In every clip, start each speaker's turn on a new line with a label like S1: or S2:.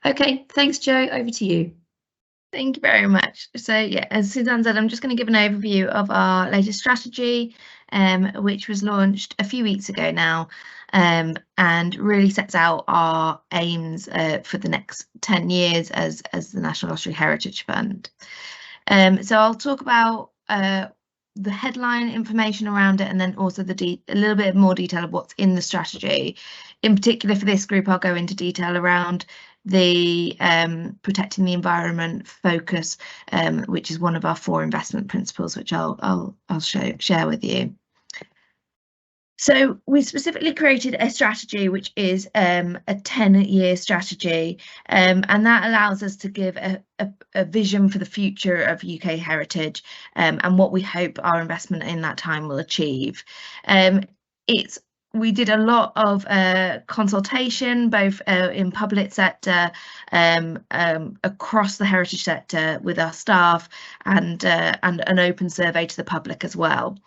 S1: Okay, thanks, Jo. Over to you.
S2: Thank you very much. So yeah, as Suzanne said, I'm just going to give an overview of our latest strategy, which was launched a few weeks ago now, and really sets out our aims for the next 10 years as the National Lottery Heritage Fund. So I'll talk about the headline information around it, and then also a little bit more detail of what's in the strategy. In particular for this group, I'll go into detail around the protecting the environment focus, which is one of our 4 investment principles, which I'll share with you. So we specifically created a strategy which is a 10-year strategy, and that allows us to give a vision for the future of UK heritage, and what we hope our investment in that time will achieve. We did a lot of consultation, both in public sector, across the heritage sector with our staff, and an open survey to the public as well.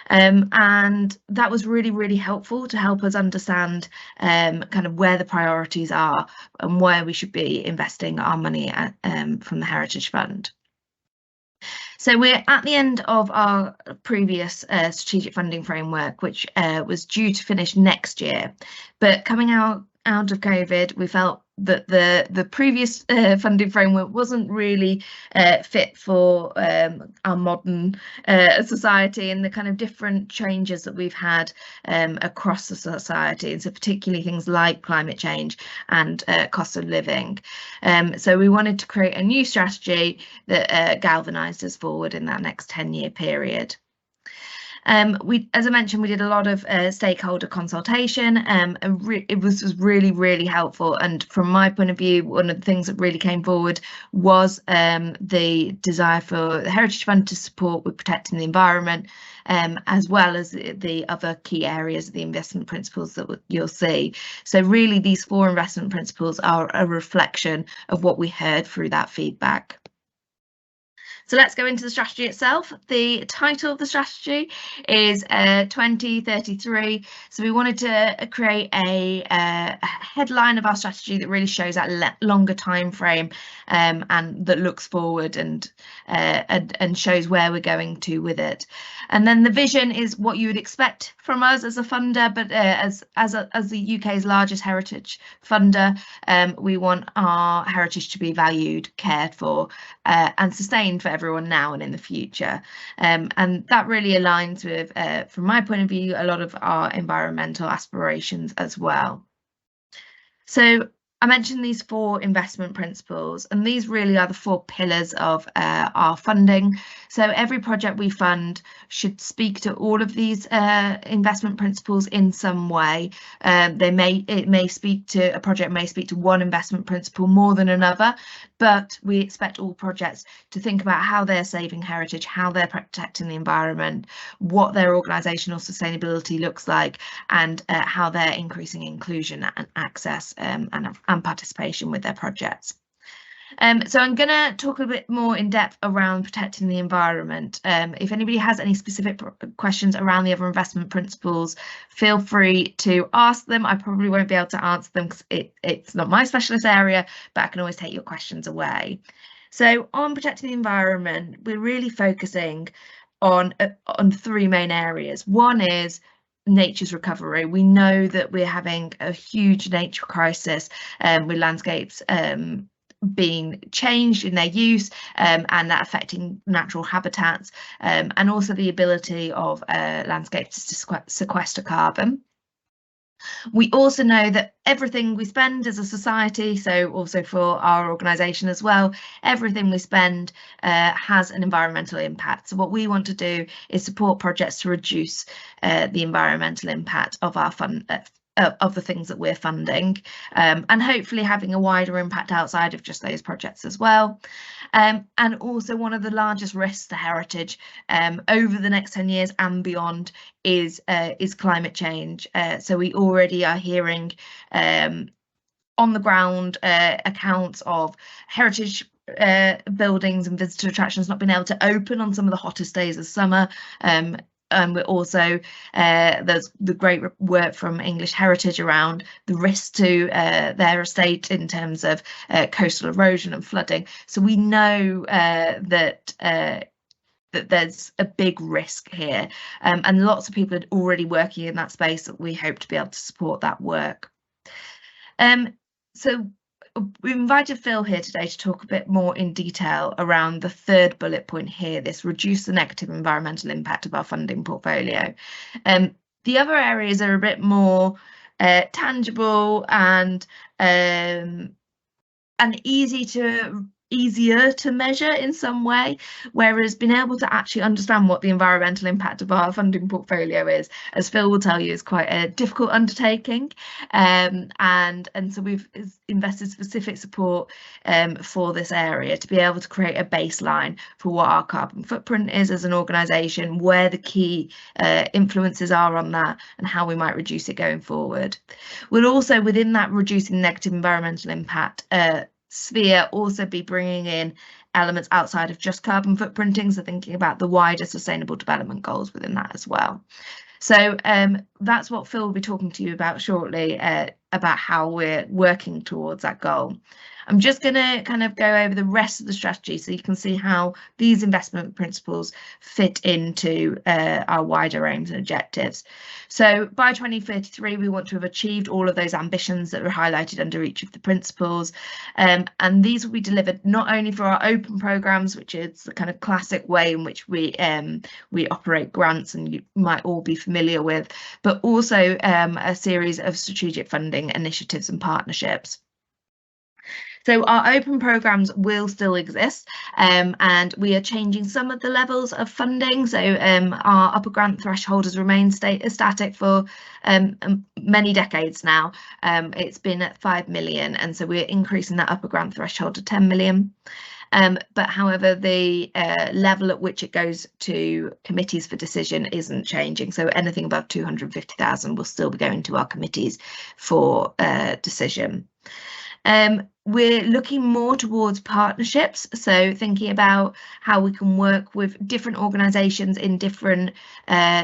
S2: And that was really helpful to help us understand kind of where the priorities are and where we should be investing our money from the Heritage Fund. So we're at the end of our previous strategic funding framework, which was due to finish next year. But coming out of COVID, we felt that the previous funding framework wasn't really fit for our modern society and the kind of different changes that we've had across the society, and so particularly things like climate change and cost of living. So we wanted to create a new strategy that galvanised us forward in that next 10-year period. As I mentioned, we did a lot of stakeholder consultation, and it was really helpful. And from my point of view, one of the things that really came forward was the desire for the Heritage Fund to support with protecting the environment, as well as the other key areas of the investment principles that you'll see. So really, these 4 investment principles are a reflection of what we heard through that feedback. So let's go into the strategy itself. The title of the strategy is 2033. So we wanted to create a headline of our strategy that really shows that longer time frame, and that looks forward and shows where we're going to with it. And then the vision is what you would expect from us as a funder, but as the UK's largest heritage funder, we want our heritage to be valued, cared for, and sustained for everyone now and in the future. And that really aligns with, from my point of view, a lot of our environmental aspirations as well. So I mentioned these 4 investment principles, and these really are the 4 pillars of our funding. So every project we fund should speak to all of these investment principles in some way. A project may speak to one investment principle more than another, but we expect all projects to think about how they're saving heritage, how they're protecting the environment, what their organisational sustainability looks like, and how they're increasing inclusion and access and participation with their projects. So I'm going to talk a bit more in depth around protecting the environment. If anybody has any specific questions around the other investment principles, feel free to ask them. I probably won't be able to answer them because it's not my specialist area, but I can always take your questions away. So on protecting the environment, we're really focusing on 3 main areas. One is nature's recovery. We know that we're having a huge nature crisis with landscapes being changed in their use, and that affecting natural habitats, and also the ability of landscapes to sequester carbon. We also know that everything we spend as a society, so also for our organisation as well, everything we spend has an environmental impact. So what we want to do is support projects to reduce the environmental impact of our fund, of the things that we're funding, and hopefully having a wider impact outside of just those projects as well. And also one of the largest risks to heritage over the next 10 years and beyond is climate change. So we already are hearing on the ground accounts of heritage buildings and visitor attractions not being able to open on some of the hottest days of summer, we're also there's the great work from English Heritage around the risk to their estate in terms of coastal erosion and flooding. So we know that there's a big risk here, and lots of people are already working in that space that we hope to be able to support that work. So we invited Phil here today to talk a bit more in detail around the third bullet point here, this reduce the negative environmental impact of our funding portfolio. The other areas are a bit more tangible and easier to measure in some way, whereas being able to actually understand what the environmental impact of our funding portfolio is, as Phil will tell you, is quite a difficult undertaking, and so we've invested specific support for this area to be able to create a baseline for what our carbon footprint is as an organisation, where the key influences are on that, and how we might reduce it going forward. We'll also, within that reducing negative environmental impact sphere, also be bringing in elements outside of just carbon footprinting, so thinking about the wider sustainable development goals within that as well. So that's what Phil will be talking to you about shortly, about how we're working towards that goal. I'm just going to kind of go over the rest of the strategy so you can see how these investment principles fit into our wider aims and objectives. So by 2033, we want to have achieved all of those ambitions that were highlighted under each of the principles. And these will be delivered not only for our open programs, which is the kind of classic way in which we operate grants, and you might all be familiar with, but also a series of strategic funding initiatives and partnerships. So our open programs will still exist, and we are changing some of the levels of funding. So our upper grant threshold has remained static for many decades now. It's been at 5 million, and so we're increasing that upper grant threshold to 10 million. But however, the level at which it goes to committees for decision isn't changing. So anything above 250,000 will still be going to our committees for decision. We're looking more towards partnerships, so thinking about how we can work with different organisations in different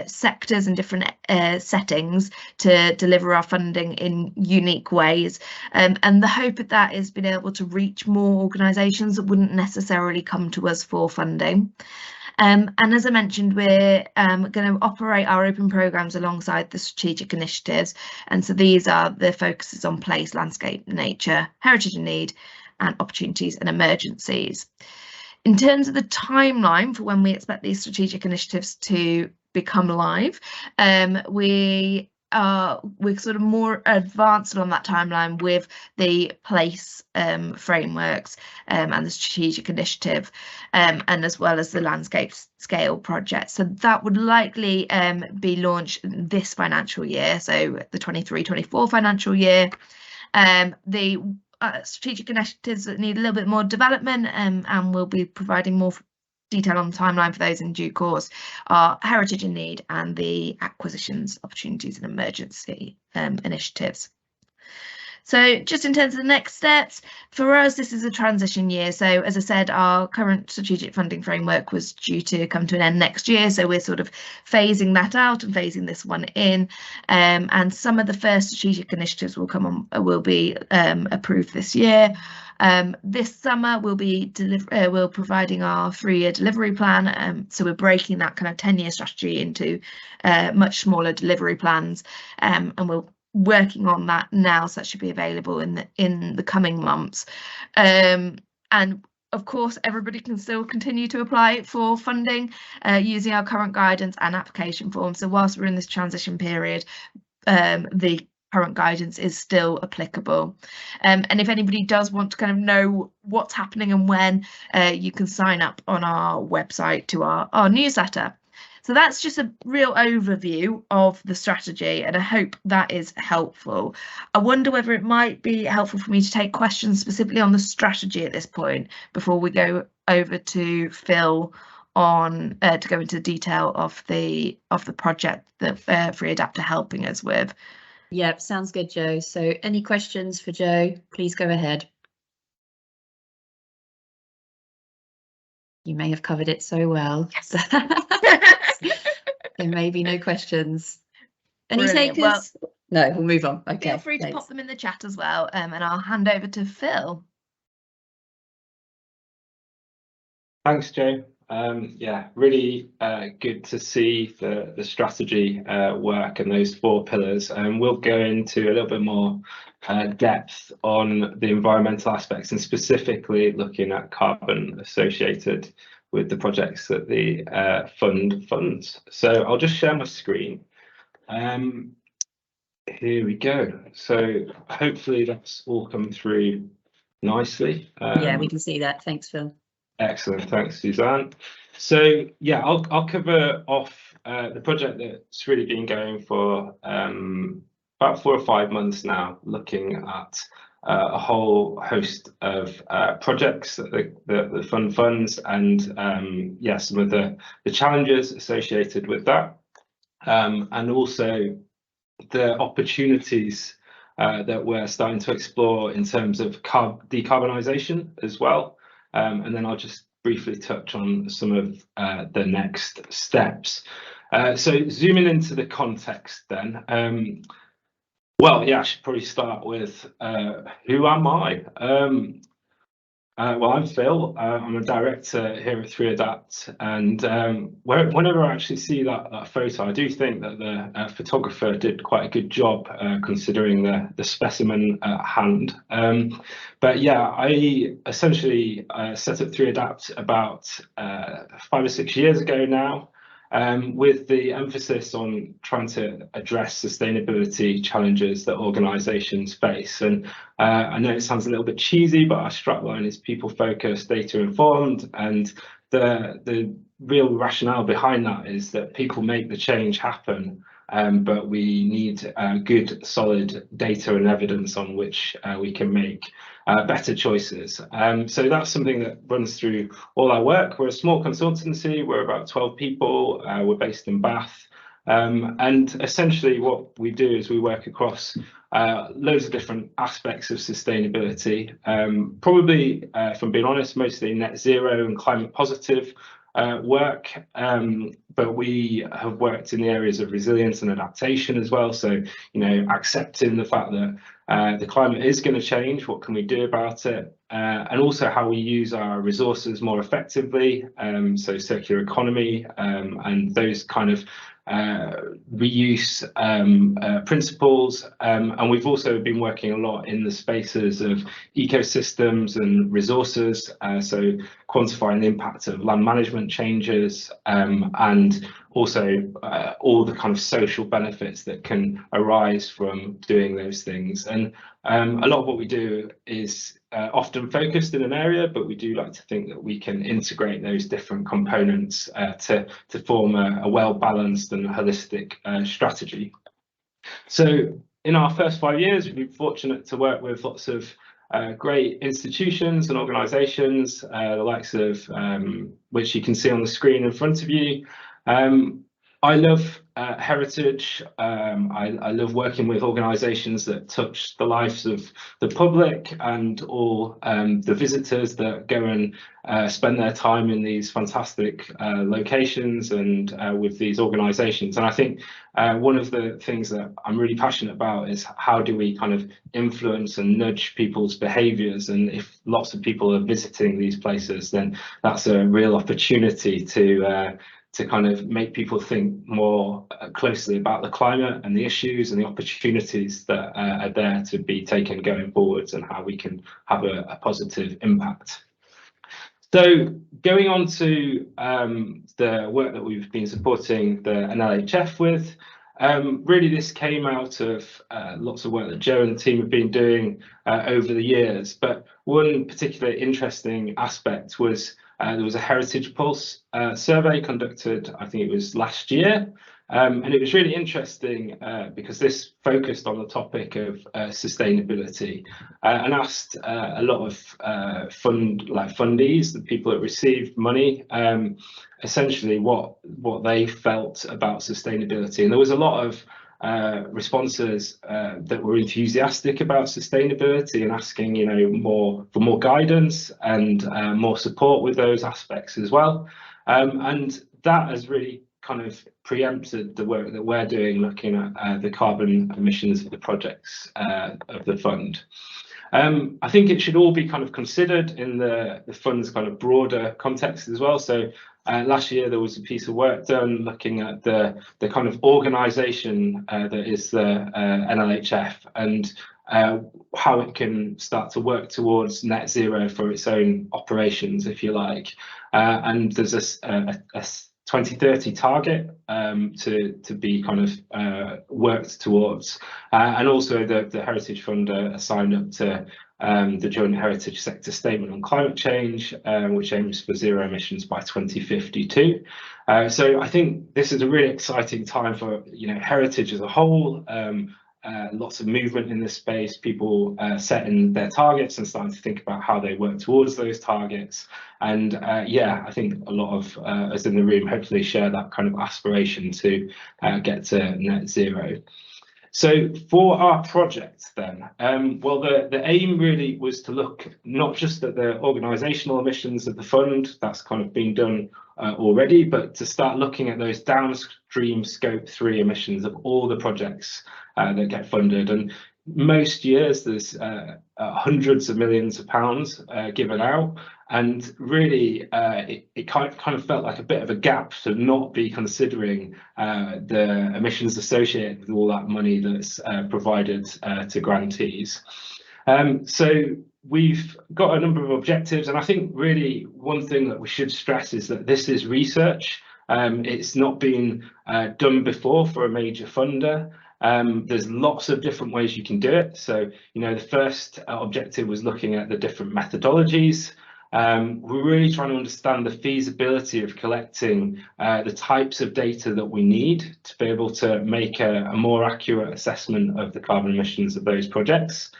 S2: sectors and different settings to deliver our funding in unique ways. And the hope of that is being able to reach more organisations that wouldn't necessarily come to us for funding. And as I mentioned, we're going to operate our open programmes alongside the strategic initiatives. And so these are the focuses on place, landscape, nature, heritage and need, and opportunities and emergencies. In terms of the timeline for when we expect these strategic initiatives to become live, we're sort of more advanced on that timeline with the place frameworks and the strategic initiative, and as well as the landscape scale project. So that would likely be launched this financial year, so the 23-24 financial year. The strategic initiatives that need a little bit more development, and we'll be providing more detail on the timeline for those in due course, are heritage and need and the acquisitions, opportunities and emergency initiatives. So just in terms of the next steps, for us, this is a transition year. So as I said, our current strategic funding framework was due to come to an end next year. So we're sort of phasing that out and phasing this one in. And some of the first strategic initiatives will be approved this year. This summer we'll be providing our 3-year delivery plan. So we're breaking that kind of 10-year strategy into much smaller delivery plans, and we're working on that now, so that should be available in the coming months. And of course, everybody can still continue to apply for funding using our current guidance and application form. So whilst we're in this transition period, the current guidance is still applicable. And if anybody does want to kind of know what's happening and when, you can sign up on our website to our newsletter. So that's just a real overview of the strategy, and I hope that is helpful. I wonder whether it might be helpful for me to take questions specifically on the strategy at this point before we go over to Phil on to go into detail of the project that Free Adapt are helping us with.
S1: Yeah, sounds good, Jo. So any questions for Jo, please go ahead. You may have covered it so well.
S2: Yes.
S1: there may be no questions. Any
S2: Brilliant.
S1: takers? No, we'll move on. Okay.
S2: Feel free to pop them in the chat as well, and I'll hand over to Phil.
S3: Thanks, Jo. Yeah, really good to see the strategy work and those 4 pillars. And we'll go into a little bit more depth on the environmental aspects and specifically looking at carbon associated with the projects that the fund funds. So I'll just share my screen. Here we go. So hopefully that's all come through nicely.
S1: Yeah, we can see that. Thanks, Phil.
S3: Excellent, thanks, Suzanne. So yeah, I'll cover off the project that's really been going for about 4 or 5 months now, looking at a whole host of projects that the fund funds, and yeah, some of the challenges associated with that, and also the opportunities that we're starting to explore in terms of decarbonisation as well. And then I'll just briefly touch on some of the next steps. So zooming into the context then, well, yeah, I should probably start with who am I? Well, I'm Phil. I'm a director here at 3Adapt, and whenever I actually see that photo, I do think that the photographer did quite a good job considering the specimen at hand. But yeah, I essentially set up 3Adapt about 5 or 6 years ago now, with the emphasis on trying to address sustainability challenges that organisations face. And I know it sounds a little bit cheesy, but our strapline is people focused, data informed, and the real rationale behind that is that people make the change happen, but we need good solid data and evidence on which we can make better choices. So that's something that runs through all our work. We're a small consultancy, we're about 12 people, we're based in Bath, and essentially what we do is we work across loads of different aspects of sustainability, probably, if I'm being honest, mostly net zero and climate positive work, but we have worked in the areas of resilience and adaptation as well. So, you know, accepting the fact that the climate is going to change, what can we do about it, and also how we use our resources more effectively, so circular economy, and those kind of reuse principles, and we've also been working a lot in the spaces of ecosystems and resources, so quantifying the impact of land management changes, and also all the kind of social benefits that can arise from doing those things. And a lot of what we do is often focused in an area, but we do like to think that we can integrate those different components to form a well-balanced and holistic strategy. So in our first 5 years, we've been fortunate to work with lots of great institutions and organisations, the likes of which you can see on the screen in front of you. I love heritage. I love working with organisations that touch the lives of the public and all the visitors that go and spend their time in these fantastic locations and with these organisations. And I think one of the things that I'm really passionate about is how do we kind of influence and nudge people's behaviours. And if lots of people are visiting these places, then that's a real opportunity to kind of make people think more closely about the climate and the issues and the opportunities that are there to be taken going forwards and how we can have a positive impact. So going on to the work that we've been supporting the NLHF with, really this came out of lots of work that Jo and the team have been doing over the years, but one particularly interesting aspect was there was a Heritage Pulse survey conducted, I think it was last year, and it was really interesting because this focused on the topic of sustainability and asked a lot of fundees, the people that received money, essentially what they felt about sustainability. And there was a lot of responses that were enthusiastic about sustainability and asking, you know, for more guidance and more support with those aspects as well. And that has really kind of preempted the work that we're doing looking at the carbon emissions of the projects of the fund. I think it should all be kind of considered in the fund's kind of broader context as well. So last year there was a piece of work done looking at the kind of organisation that is the NLHF and how it can start to work towards net zero for its own operations, if you like. And there's a 2030 target to be kind of worked towards, and also the Heritage Fund are signed up to the Joint Heritage Sector Statement on Climate Change, which aims for zero emissions by 2052. So I think this is a really exciting time for heritage as a whole. Lots of movement in this space, people setting their targets and starting to think about how they work towards those targets. And yeah, I think a lot of us in the room hopefully share that kind of aspiration to get to net zero. So for our project then, well, the aim really was to look not just at the organisational emissions of the fund, that's kind of been done already, but to start looking at those downstream scope 3 emissions of all the projects that get funded. And most years there's hundreds of millions of pounds given out, and really it kind of felt like a bit of a gap to not be considering the emissions associated with all that money that's provided to grantees. So we've got a number of objectives, and I think really one thing that we should stress is that this is research. It's not been done before for a major funder. There's lots of different ways you can do it. So, the first objective was looking at the different methodologies. We're really trying to understand the feasibility of collecting the types of data that we need to be able to make a more accurate assessment of the carbon emissions of those projects.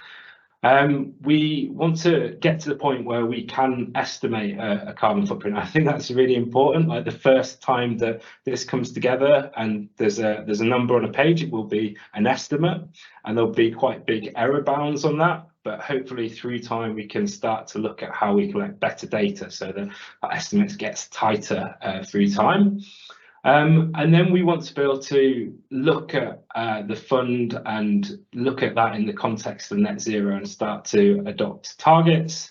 S3: We want to get to the point where we can estimate a carbon footprint. I think that's really important. Like the first time that this comes together and there's a number on a page, it will be an estimate, and there'll be quite big error bounds on that. But hopefully through time we can start to look at how we collect better data so that our estimates gets tighter through time. And then we want to be able to look at the fund and look at that in the context of net zero and start to adopt targets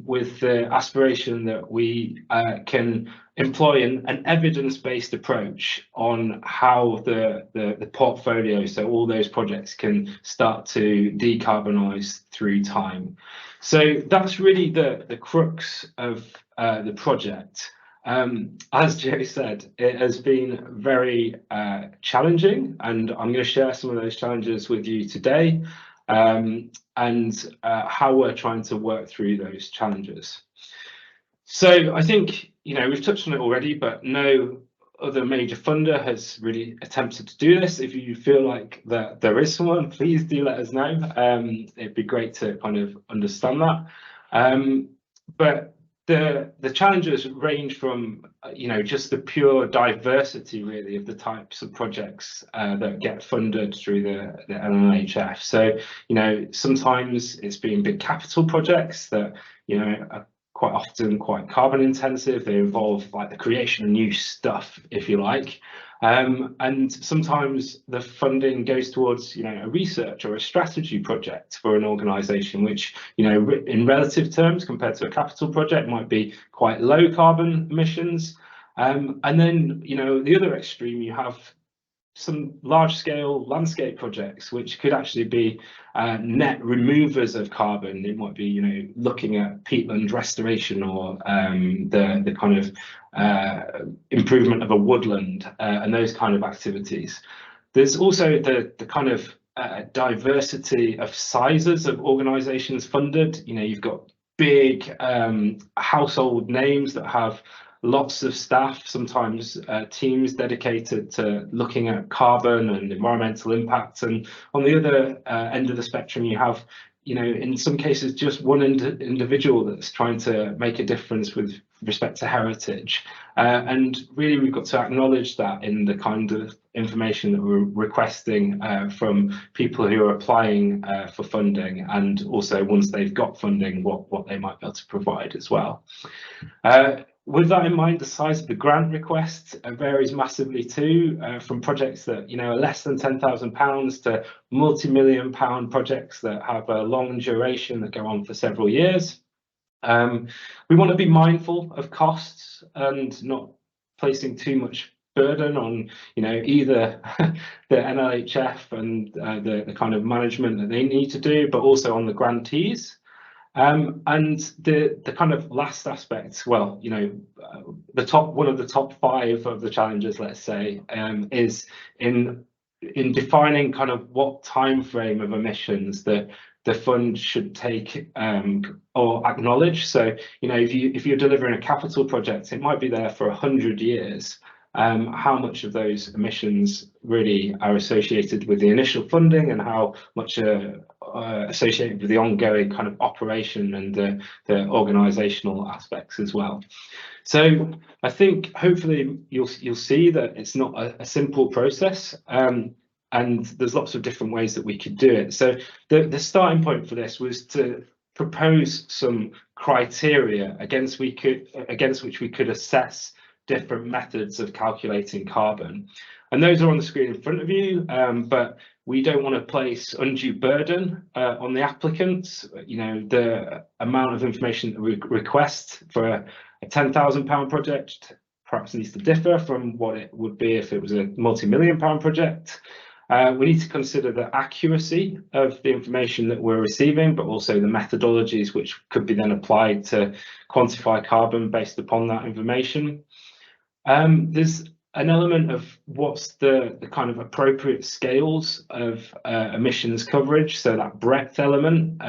S3: with the aspiration that we can employ an evidence-based approach on how the portfolio, so all those projects, can start to decarbonise through time. So that's really the crux of the project. As Joe said, it has been very challenging, and I'm going to share some of those challenges with you today, and how we're trying to work through those challenges. So I think, we've touched on it already, but no other major funder has really attempted to do this. If you feel like that there is someone, please do let us know. It'd be great to kind of understand that. But the challenges range from just the pure diversity really of the types of projects that get funded through the NLHF. So sometimes it's been big capital projects that are quite often quite carbon intensive. They involve like the creation of new stuff, if you like. And sometimes the funding goes towards a research or a strategy project for an organisation, which in relative terms compared to a capital project might be quite low carbon emissions. And then the other extreme, you have some large scale landscape projects which could actually be net removers of carbon. It might be looking at peatland restoration or the kind of improvement of a woodland and those kind of activities. There's also the kind of diversity of sizes of organisations funded. You've got big household names that have lots of staff, sometimes teams dedicated to looking at carbon and environmental impacts. And on the other end of the spectrum, you have, in some cases, just one individual that's trying to make a difference with respect to heritage. And really, we've got to acknowledge that in the kind of information that we're requesting from people who are applying for funding, and also once they've got funding, what they might be able to provide as well. With that in mind, the size of the grant request varies massively too, from projects that are less than £10,000 to multi-million-pound projects that have a long duration that go on for several years. We want to be mindful of costs and not placing too much burden on either the NLHF and the kind of management that they need to do, but also on the grantees. And the kind of last aspect, well, one of the top 5 of the challenges, let's say, is in defining kind of what time frame of emissions that the fund should take or acknowledge. So, if you're delivering a capital project, it might be there for 100 years. How much of those emissions really are associated with the initial funding, and how much are associated with the ongoing kind of operation and the organisational aspects as well. So I think hopefully you'll see that it's not a simple process, and there's lots of different ways that we could do it. So the starting point for this was to propose some criteria against which we could assess different methods of calculating carbon, and those are on the screen in front of you, but we don't want to place undue burden on the applicants. The amount of information that we request for a £10,000 project perhaps needs to differ from what it would be if it was a multi-million-pound project. We need to consider the accuracy of the information that we're receiving, but also the methodologies which could be then applied to quantify carbon based upon that information. There's an element of what's the kind of appropriate scales of emissions coverage, so that breadth element.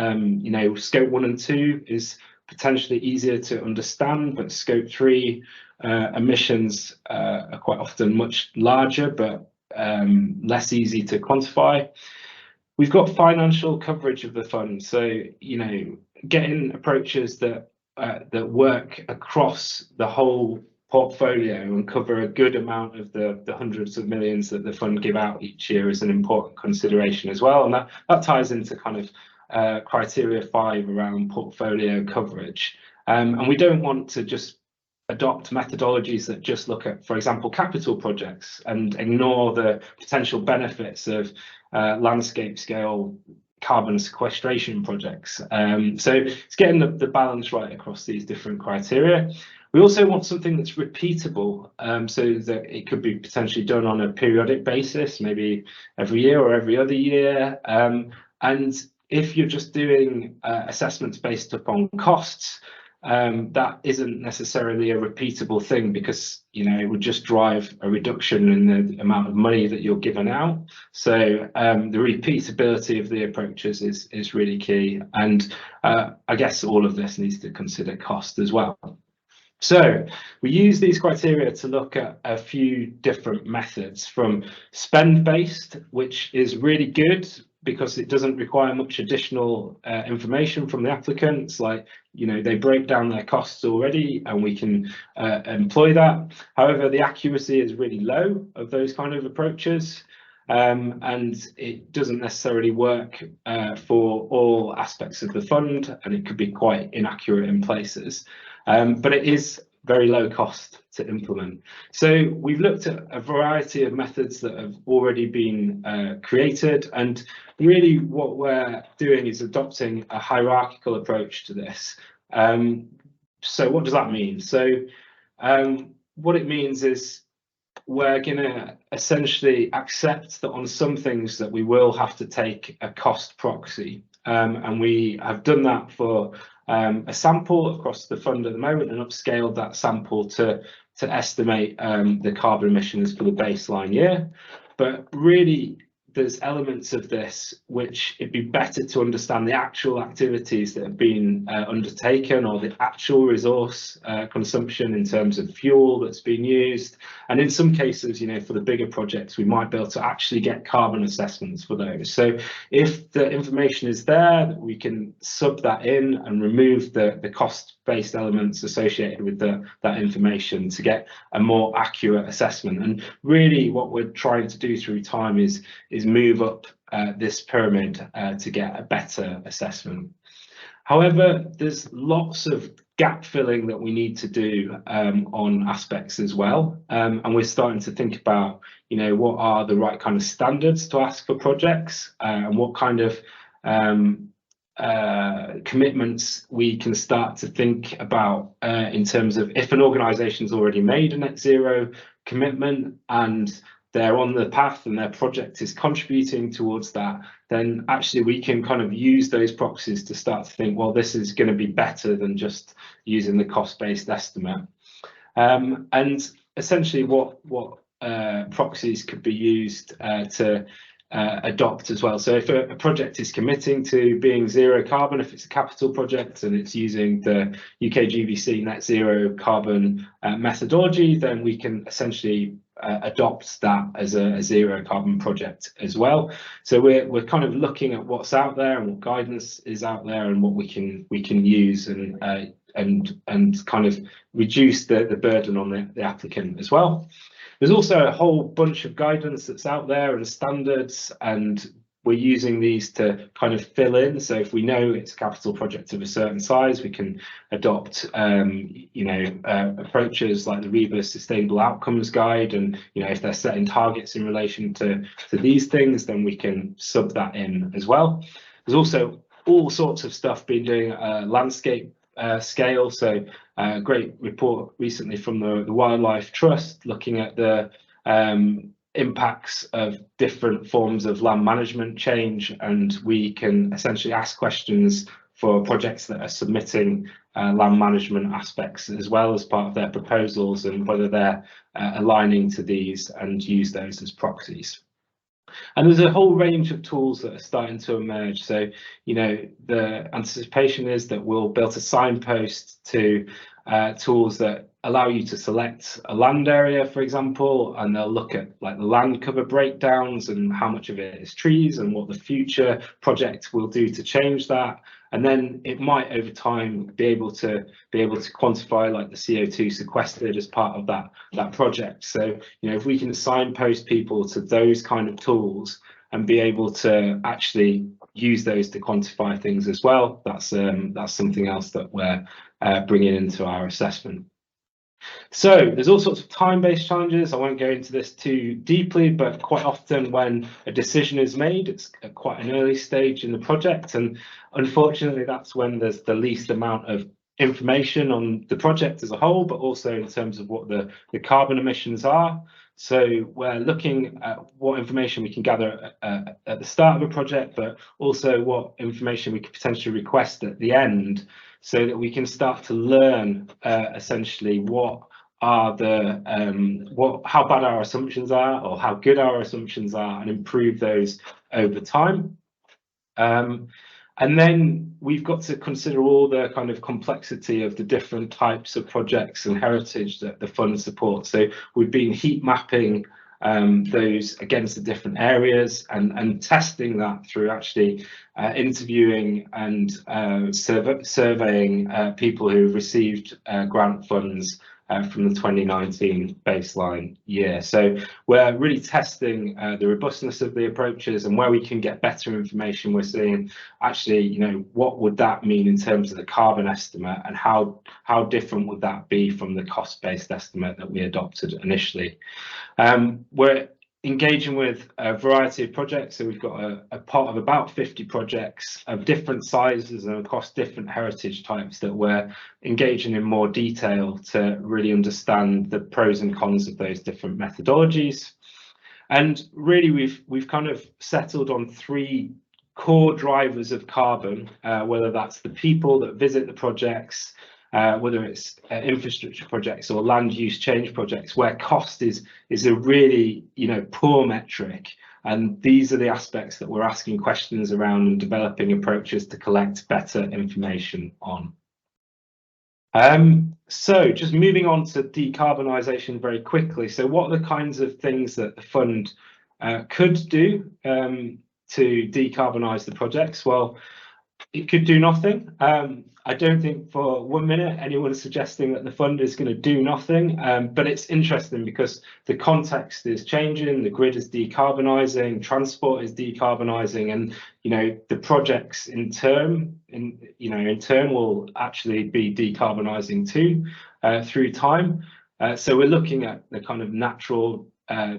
S3: Scope 1 and 2 is potentially easier to understand, but scope 3 emissions are quite often much larger, but less easy to quantify. We've got financial coverage of the fund, so getting approaches that work across the whole portfolio and cover a good amount of the hundreds of millions that the fund give out each year is an important consideration as well, and that ties into kind of criteria 5 around portfolio coverage. And we don't want to just adopt methodologies that just look at, for example, capital projects and ignore the potential benefits of landscape scale carbon sequestration projects. So it's getting the balance right across these different criteria. We also want something that's repeatable, so that it could be potentially done on a periodic basis, maybe every year or every other year. And if you're just doing assessments based upon costs, that isn't necessarily a repeatable thing, because it would just drive a reduction in the amount of money that you're given out. So the repeatability of the approaches is really key, and I guess all of this needs to consider cost as well. So we use these criteria to look at a few different methods, from spend-based, which is really good because it doesn't require much additional information from the applicants, like they break down their costs already and we can employ that. However, the accuracy is really low of those kind of approaches, and it doesn't necessarily work for all aspects of the fund, and it could be quite inaccurate in places. But it is very low cost to implement. So we've looked at a variety of methods that have already been created, and really what we're doing is adopting a hierarchical approach to this. So what does that mean? So what it means is we're going to essentially accept that on some things that we will have to take a cost proxy, and we have done that for a sample across the fund at the moment, and upscaled that sample to estimate the carbon emissions for the baseline year. But really, there's elements of this which it'd be better to understand the actual activities that have been undertaken, or the actual resource consumption in terms of fuel that's been used. And in some cases, for the bigger projects, we might be able to actually get carbon assessments for those. So if the information is there, we can sub that in and remove the cost-based elements associated with that information to get a more accurate assessment. And really what we're trying to do through time is move up this pyramid to get a better assessment. However, there's lots of gap filling that we need to do on aspects as well, and we're starting to think about, you know, what are the right kind of standards to ask for projects, and what kind of commitments we can start to think about in terms of if an organisation's already made a net zero commitment and they're on the path and their project is contributing towards that, then actually we can kind of use those proxies to start to think, well, this is going to be better than just using the cost-based estimate. And essentially what proxies could be used to adopt as well. So if a project is committing to being zero carbon, if it's a capital project and it's using the UK GVC net zero carbon methodology, then we can essentially adopt that as a zero carbon project as well. So we're kind of looking at what's out there and what guidance is out there and what we can use and kind of reduce the burden on the applicant as well. There's also a whole bunch of guidance that's out there and standards, and we're using these to kind of fill in. So if we know it's a capital project of a certain size, we can adopt, approaches like the REBA Sustainable Outcomes Guide. And, you know, if they're setting targets in relation to these things, then we can sub that in as well. There's also all sorts of stuff being doing at a landscape scale. So a great report recently from the Wildlife Trust looking at the impacts of different forms of land management change, and we can essentially ask questions for projects that are submitting land management aspects as well as part of their proposals, and whether they're aligning to these, and use those as proxies. And there's a whole range of tools that are starting to emerge. So, you know, the anticipation is that we'll be able to signpost to tools that allow you to select a land area, for example, and they'll look at like the land cover breakdowns and how much of it is trees and what the future project will do to change that. And then it might over time be able to quantify like the CO2 sequestered as part of that project. So, you know, if we can signpost people to those kind of tools and be able to actually use those to quantify things as well, that's something else that we're bringing into our assessment. So there's all sorts of time-based challenges. I won't go into this too deeply, but quite often when a decision is made, it's at quite an early stage in the project, and unfortunately that's when there's the least amount of information on the project as a whole, but also in terms of what the carbon emissions are. So we're looking at what information we can gather at the start of a project, but also what information we could potentially request at the end, so that we can start to learn essentially what are how bad our assumptions are or how good our assumptions are, and improve those over time. And then we've got to consider all the kind of complexity of the different types of projects and heritage that the fund supports. So we've been heat mapping those against the different areas and testing that through actually interviewing and surveying people who've received grant funds from the 2019 baseline year. So we're really testing the robustness of the approaches, and where we can get better information, we're seeing actually, you know, what would that mean in terms of the carbon estimate, and how different would that be from the cost-based estimate that we adopted initially. We're engaging with a variety of projects, so we've got a pot of about 50 projects of different sizes and across different heritage types that we're engaging in more detail to really understand the pros and cons of those different methodologies. And really we've kind of settled on three core drivers of carbon, whether that's the people that visit the projects, whether it's infrastructure projects or land use change projects, where cost is a really, you know, poor metric. And these are the aspects that we're asking questions around and developing approaches to collect better information on. So just moving on to decarbonisation very quickly. So what are the kinds of things that the fund could do to decarbonise the projects? Well, it could do nothing. I don't think for 1 minute anyone is suggesting that the fund is going to do nothing, but it's interesting because the context is changing, the grid is decarbonising, transport is decarbonising, and the projects in turn will actually be decarbonising too through time. So we're looking at the kind of natural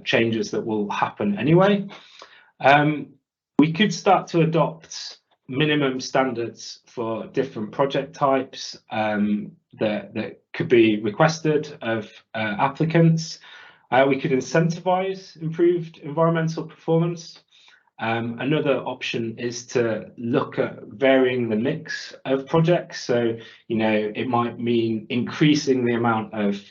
S3: changes that will happen anyway. We could start to adopt minimum standards for different project types that could be requested of applicants. We could incentivize improved environmental performance. Another option is to look at varying the mix of projects. So, it might mean increasing the amount of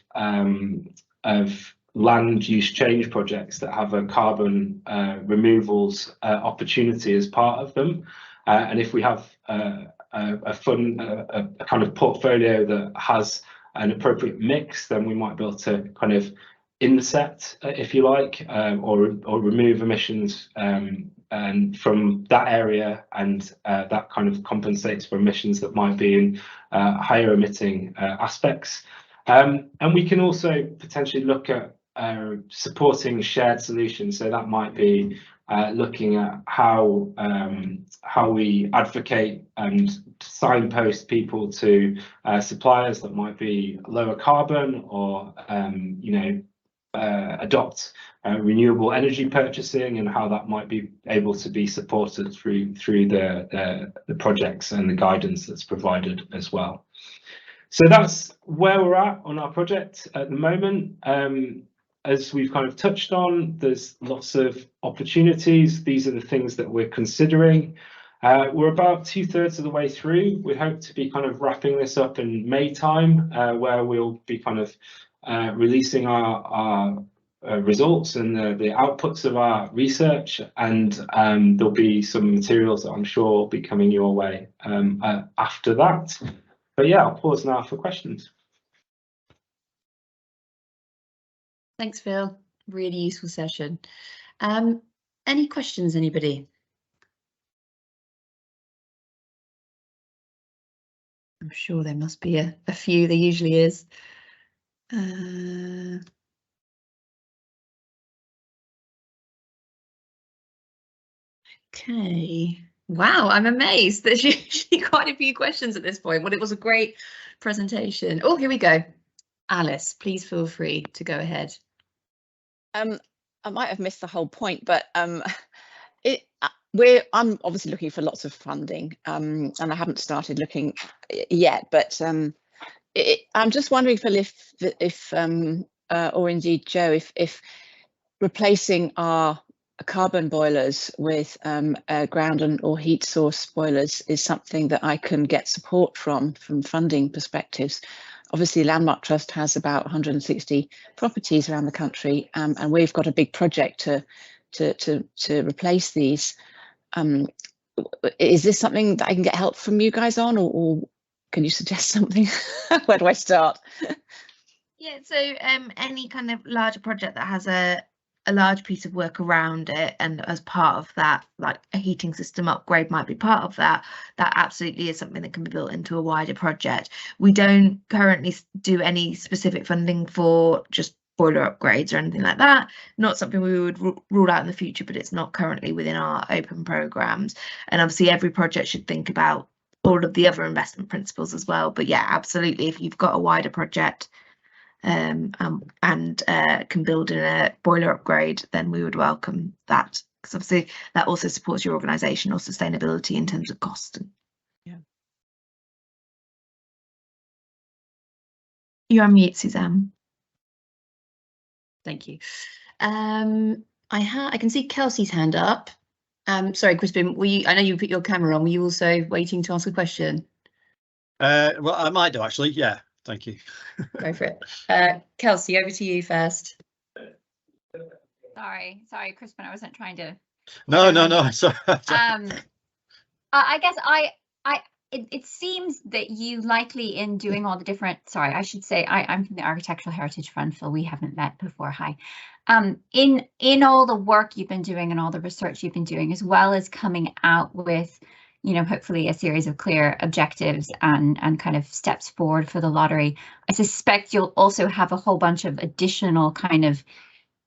S3: land use change projects that have a carbon removals opportunity as part of them. And if we have a kind of portfolio that has an appropriate mix, then we might be able to kind of inset, if you like, or remove emissions and from that area, and that kind of compensates for emissions that might be in higher emitting aspects. And we can also potentially look at supporting shared solutions. So that might be looking at how we advocate and signpost people to suppliers that might be lower carbon, or adopt renewable energy purchasing, and how that might be able to be supported through the projects and the guidance that's provided as well. So that's where we're at on our project at the moment. As we've kind of touched on, there's lots of opportunities. These are the things that we're considering. We're about 2/3 of the way through. We hope to be kind of wrapping this up in May time, where we'll be kind of releasing our results and the outputs of our research, and there'll be some materials that I'm sure will be coming your way after that. But yeah, I'll pause now for questions.
S1: Thanks, Phil. Really useful session. Any questions, anybody? I'm sure there must be a few. There usually is. Okay. Wow, I'm amazed. There's usually quite a few questions at this point. Well, it was a great presentation. Oh, here we go. Alice, please feel free to go ahead.
S4: I might have missed the whole point, but I'm obviously looking for lots of funding, and I haven't started looking yet. But I'm just wondering, Phil, if or indeed Joe, if replacing our carbon boilers with ground or heat source boilers is something that I can get support from funding perspectives. Obviously, Landmark Trust has about 160 properties around the country, and we've got a big project to replace these. Is this something that I can get help from you guys on, or can you suggest something? Where do I start?
S2: Yeah, so any kind of larger project that has a large piece of work around it, and as part of that, like a heating system upgrade might be part of that, that absolutely is something that can be built into a wider project. We don't currently do any specific funding for just boiler upgrades or anything like that. Not something we would rule out in the future, but it's not currently within our open programs. And obviously every project should think about all of the other investment principles as well. But yeah, absolutely, if you've got a wider project and can build in a boiler upgrade, then we would welcome that, because obviously that also supports your organisational sustainability in terms of cost.
S4: Yeah.
S2: You're on mute, Suzanne.
S1: Thank you. I can see Kelsey's hand up. Sorry, Crispin, I know you put your camera on. Were you also waiting to ask a question?
S5: Well, I might do actually. Yeah. Thank you.
S1: Go for it. Kelsey, over to you first.
S6: Sorry, Crispin, I wasn't trying to.
S5: No. Sorry.
S6: I guess it seems that you likely in doing all the different. Sorry, I should say I'm from the Architectural Heritage Fund, Phil. We haven't met before. Hi. In all the work you've been doing and all the research you've been doing, as well as coming out with you know, hopefully a series of clear objectives and kind of steps forward for the lottery. I suspect you'll also have a whole bunch of additional kind of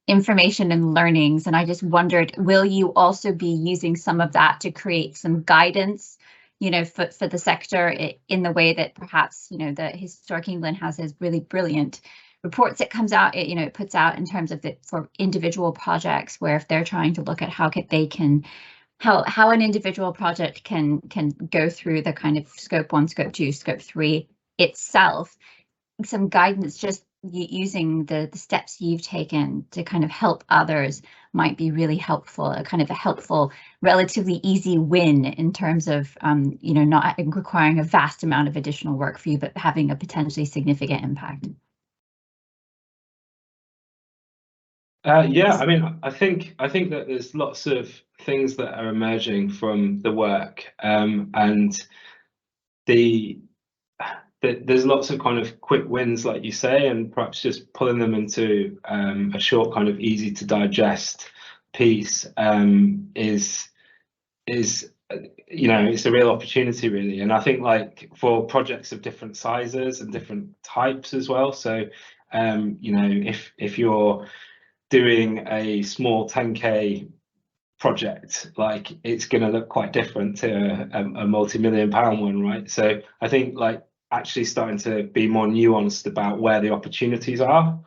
S6: information and learnings. And I just wondered, will you also be using some of that to create some guidance, you know, for the sector in the way that perhaps, you know, the Historic England has his really brilliant reports it comes out, you know, it puts out in terms of for individual projects, where if they're trying to look at how an individual project can go through the kind of scope 1, scope 2, scope 3 itself, some guidance just using the steps you've taken to kind of help others might be really helpful, a kind of a helpful, relatively easy win in terms of, you know, not requiring a vast amount of additional work for you, but having a potentially significant impact.
S3: Yeah, I mean, I think that there's lots of things that are emerging from the work, and there's lots of kind of quick wins, like you say, and perhaps just pulling them into a short, kind of easy to digest piece is you know, it's a real opportunity, really. And I think, like, for projects of different sizes and different types as well. So you know, if you're doing a small 10k project, like, it's going to look quite different to a multi-million-pound one, right? So I think, like, actually starting to be more nuanced about where the opportunities are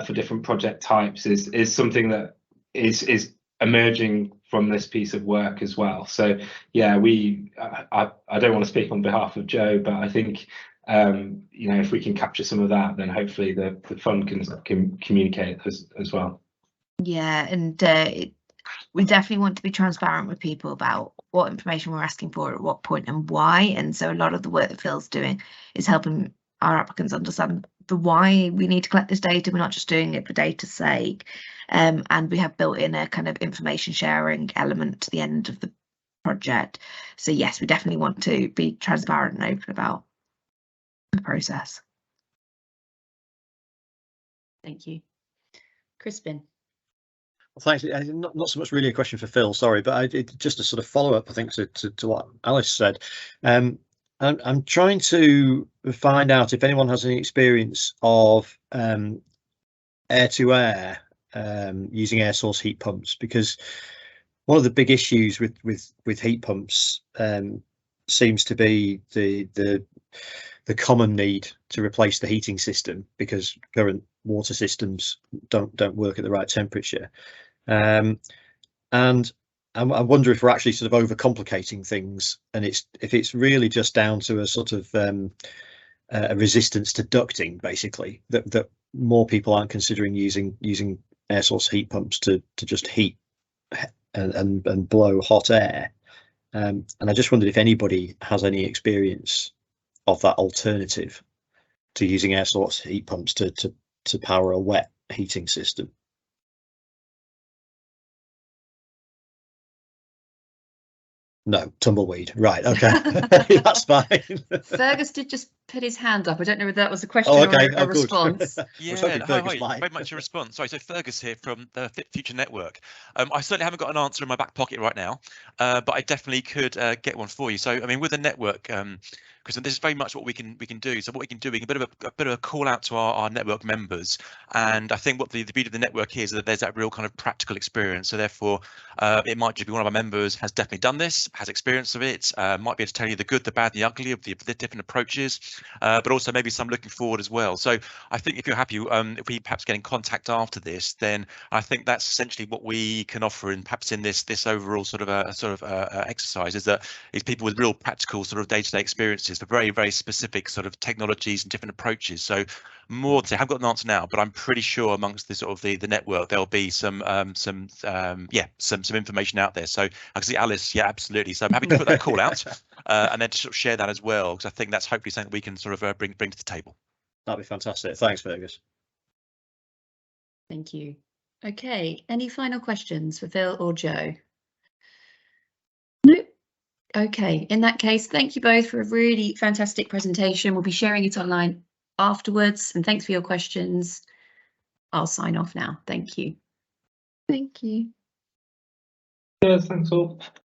S3: for different project types is something that is emerging from this piece of work as well. So yeah, I don't want to speak on behalf of Joe, but I think you know, if we can capture some of that, then hopefully the fund can communicate as well.
S2: Yeah, and we definitely want to be transparent with people about what information we're asking for at what point and why. And so a lot of the work that Phil's doing is helping our applicants understand the why we need to collect this data. We're not just doing it for data's sake. And we have built in a kind of information sharing element to the end of the project. So yes, we definitely want to be transparent and open about the process.
S1: Thank you. Crispin.
S5: Well, thanks. Not so much really a question for Phil, sorry, but just a sort of follow up, I think, to what Alice said. I'm trying to find out if anyone has any experience of air to air using air source heat pumps, because one of the big issues with heat pumps seems to be the common need to replace the heating system because current water systems don't work at the right temperature. And I wonder if we're actually sort of overcomplicating things, and if it's really just down to a sort of a resistance to ducting, basically, that more people aren't considering using air source heat pumps to just heat and blow hot air. And I just wondered if anybody has any experience of that alternative to using air source heat pumps to power a wet heating system. No, tumbleweed. Right. Okay. That's fine.
S1: Fergus did just put his hand up. I don't know if that was a question
S5: Oh, okay.
S1: or a response.
S7: Yeah, hi, very much a response. Sorry, so Fergus here from the Fit Future Network. I certainly haven't got an answer in my back pocket right now, but I definitely could get one for you. So, I mean, with the network, because this is very much what we can do. So what we can do, we can a bit of a call out to our network members, and I think what the beauty of the network is that there's that real kind of practical experience. So therefore, it might just be one of our members has definitely done this, has experience of it, might be able to tell you the good, the bad, the ugly of the different approaches, but also maybe some looking forward as well. So I think if you're happy, if we perhaps get in contact after this, then I think that's essentially what we can offer, and perhaps in this overall sort of exercise is people with real practical sort of day-to-day experiences for very, very specific sort of technologies and different approaches. So more to say, I haven't got an answer now, but I'm pretty sure amongst the sort of the network there'll be some information out there. So I can see Alice, yeah, absolutely. So I'm happy to put that call out and then to sort of share that as well, because I think that's hopefully something we can sort of bring to the table.
S5: That'd be fantastic. Thanks, Fergus.
S1: Thank you. Okay, any final questions for Phil or Joe? No. Okay, in that case, thank you both for a really fantastic presentation. We'll be sharing it online afterwards, and thanks for your questions. I'll sign off now. Thank you.
S2: Thank you.
S3: Yeah, thanks all.